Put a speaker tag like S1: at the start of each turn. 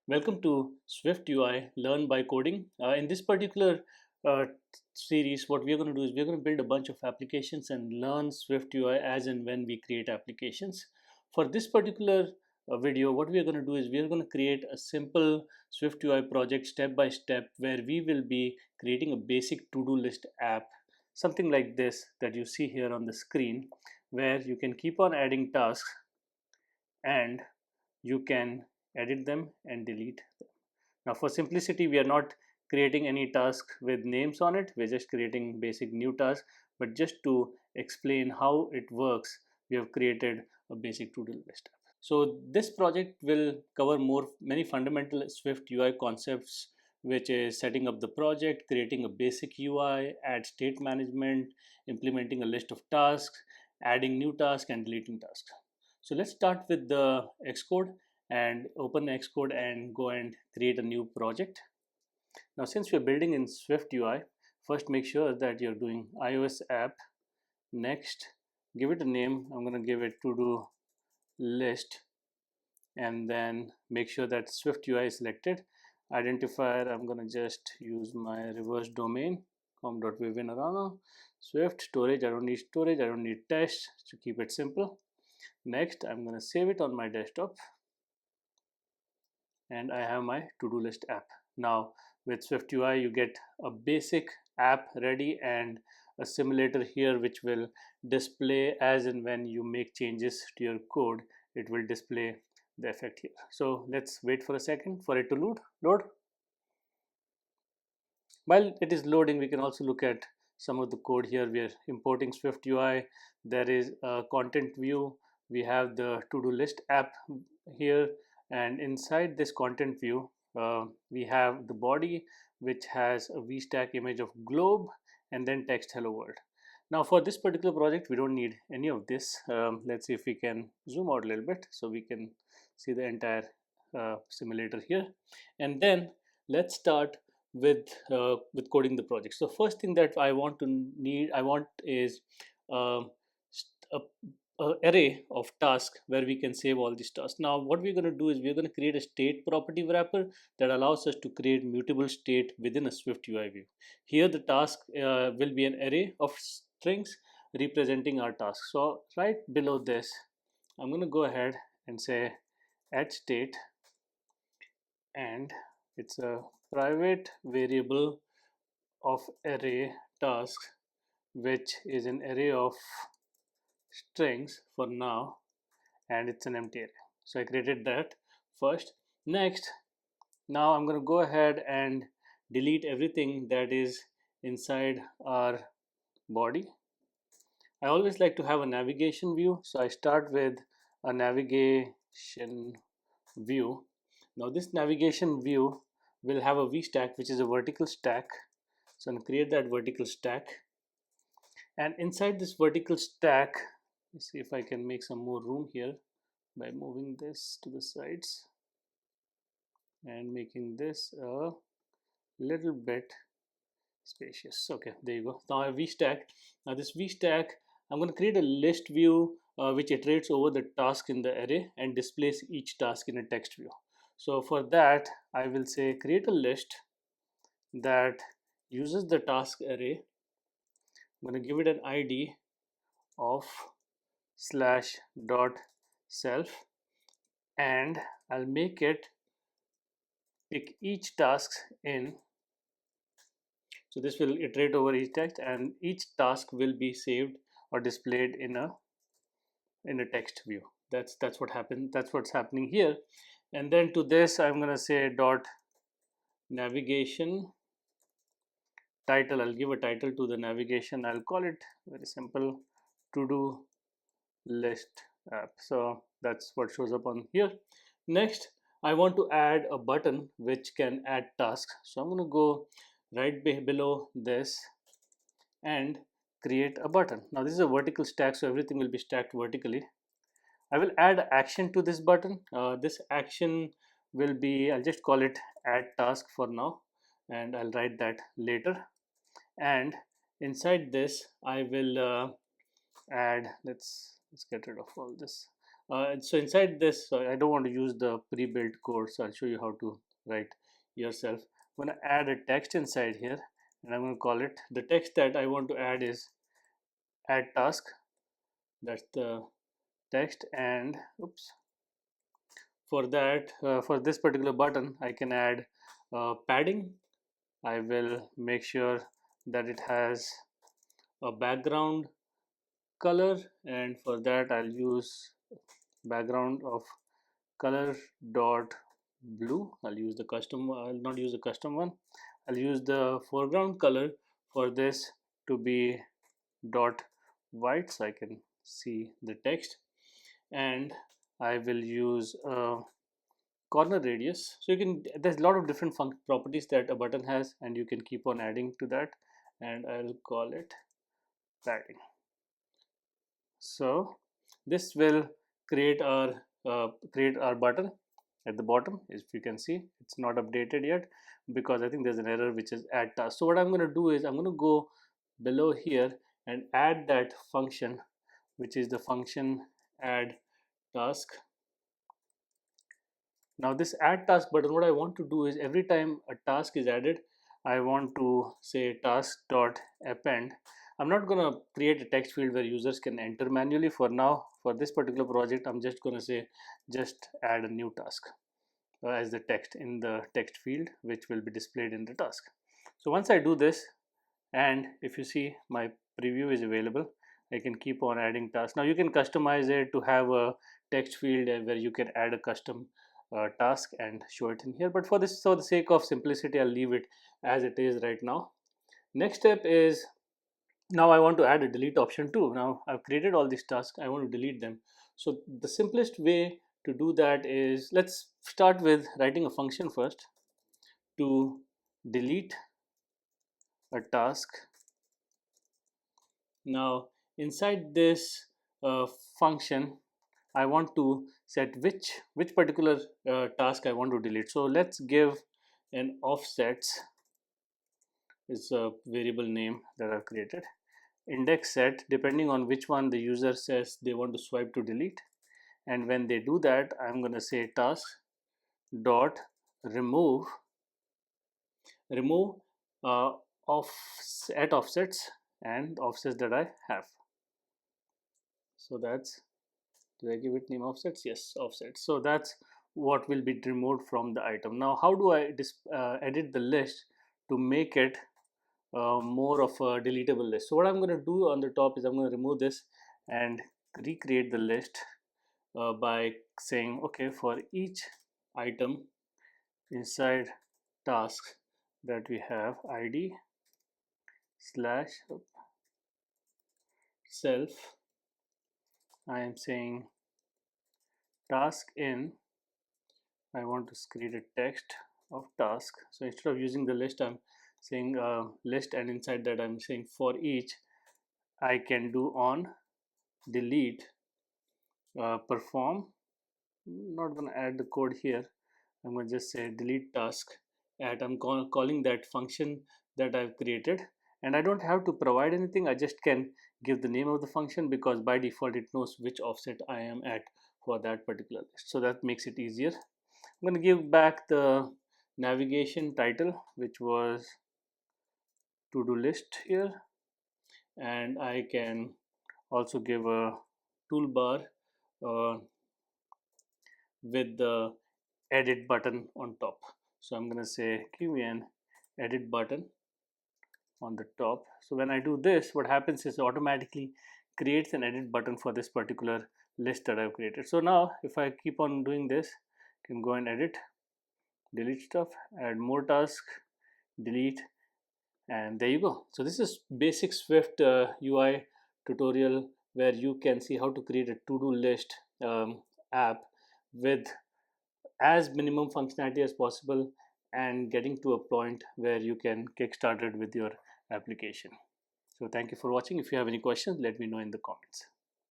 S1: Welcome to SwiftUI Learn by Coding. In this particular uh, series, what we're going to do is we're going to build a bunch of applications and learn SwiftUI as and when we create applications. For this particular video, what we're going to do is we're going to create a simple SwiftUI project step by step where we will be creating a basic to-do list app, something like this that you see here on the screen, where you can keep on adding tasks and you can edit them and delete them. Now for simplicity, we are not creating any task with names on it. We're just creating basic new task. But just to explain how it works, we have created a basic to-do list. So this project will cover many fundamental Swift UI concepts, which is setting up the project, creating a basic UI, add state management, implementing a list of tasks, adding new tasks and deleting tasks. So let's start with the Xcode and open Xcode and go and create a new project. Now since we're building in Swift UI, first make sure that you're doing iOS app. Next, give it a name. I'm going to give it to-do list, and then make sure that Swift UI is selected. Identifier, I'm going to just use my reverse domain com.vivianarana. Swift storage, I don't need storage, I don't need test, to keep it simple. Next, I'm going to save it on my desktop, and I have my to-do list app. Now with SwiftUI you get a basic app ready and a simulator here which will display as and when you make changes to your code, it will display the effect here. So let's wait for a second for it to load. While it is loading, we can also look at some of the code here. We are importing SwiftUI. There is a content view. We have the to-do list app here, and inside this content view, we have the body which has a VStack image of globe and then text hello world. Now for this particular project, we don't need any of this. Let's see if we can zoom out a little bit so we can see the entire simulator here. And then let's start with coding the project. So first thing that I want is uh, a, a array of tasks where we can save all these tasks. Now what we're going to do is we're going to create a state property wrapper that allows us to create mutable state within a Swift UI view. Here the task will be an array of strings representing our task. So right below this, I'm going to go ahead and say add state, and it's a private variable of array tasks, which is an array of strings for now, and it's an empty array. So I created that first. Next, now I'm going to go ahead and delete everything that is inside our body. I always like to have a navigation view, so I start with a navigation view. Now this navigation view will have a VStack, which is a vertical stack. So I'm going to create that vertical stack, and inside this vertical stack, let's see if I can make some more room here by moving this to the sides and making this a little bit spacious. Okay, there you go. Now I have VStack. Now this VStack, I'm going to create a list view which iterates over the task in the array and displays each task in a text view. So for that, I will say create a list that uses the task array. I'm going to give it an ID of slash dot self, and I'll make it pick each task in. So this will iterate over each text, and each task will be saved or displayed in a text view. That's what happened. That's what's happening here. And then to this, I'm going to say dot navigation title. I'll give a title to the navigation. I'll call it very simple, to do list app. So that's what shows up on here. Next, I want to add a button which can add tasks. So I'm going to go right below this and create a button. Now this is a vertical stack, so everything will be stacked vertically. I will add action to this button. This action will be, I'll just call it add task for now, and I'll write that later. And inside this, I will add, let's get rid of all this. So inside this, I don't want to use the pre-built code, so I'll show you how to write yourself. I'm going to add a text inside here, and I'm going to call it, the text that I want to add is add task. That's the text. And oops, for that, for this particular button, I can add padding. I will make sure that it has a background color, and for that I'll use background of color dot blue. I'll not use the custom one. I'll use the foreground color for this to be dot white, so I can see the text. And I will use a corner radius. So you can, there's a lot of different properties that a button has, and you can keep on adding to that. And I'll call it padding. So this will create our button at the bottom. If you can see, it's not updated yet because I think there's an error which is add task. So what I'm going to do is I'm going to go below here and add that function, which is the function add task. Now this add task button, what I want to do is every time a task is added, I want to say task dot append. I'm not going to create a text field where users can enter manually. For now, for this particular project, I'm just going to say just add a new task as the text in the text field, which will be displayed in the task. So once I do this, and if you see my preview is available, I can keep on adding tasks. Now you can customize it to have a text field where you can add a custom task and show it in here, but for this, for the sake of simplicity, I'll leave it as it is right now. Next step is, now I want to add a delete option too. Now I've created all these tasks, I want to delete them. So the simplest way to do that is, let's start with writing a function first to delete a task. Now inside this function, I want to set which particular task I want to delete. So let's give an offsets, is a variable name that I've created, index set, depending on which one the user says they want to swipe to delete. And when they do that, I'm going to say task dot remove at offsets and offsets that I have. So that's, did I give it name offsets? Yes, offsets. So that's what will be removed from the item. Now how do I edit the list to make it more of a deletable list? So what I'm going to do on the top is I'm going to remove this and recreate the list by saying, okay, for each item inside tasks that we have id slash self, I am saying task in, I want to create a text of task. So instead of using the list, I'm saying list, and inside that I'm saying for each, I can do on delete perform. Not going to add the code here. I'm going to just say delete task at, I'm calling that function that I've created, and I don't have to provide anything. I just can give the name of the function because by default it knows which offset I am at for that particular list. So that makes it easier. I'm going to give back the navigation title, which was to-do list here, and I can also give a toolbar uh, with the edit button on top. So I'm going to say give me an edit button on the top. So when I do this, what happens is it automatically creates an edit button for this particular list that I've created. So now if I keep on doing this, I can go and edit, delete stuff, add more task, delete, and there you go. So this is basic Swift UI tutorial where you can see how to create a to-do list app with as minimum functionality as possible and getting to a point where you can kick started with your application. So thank you for watching. If you have any questions, let me know in the comments.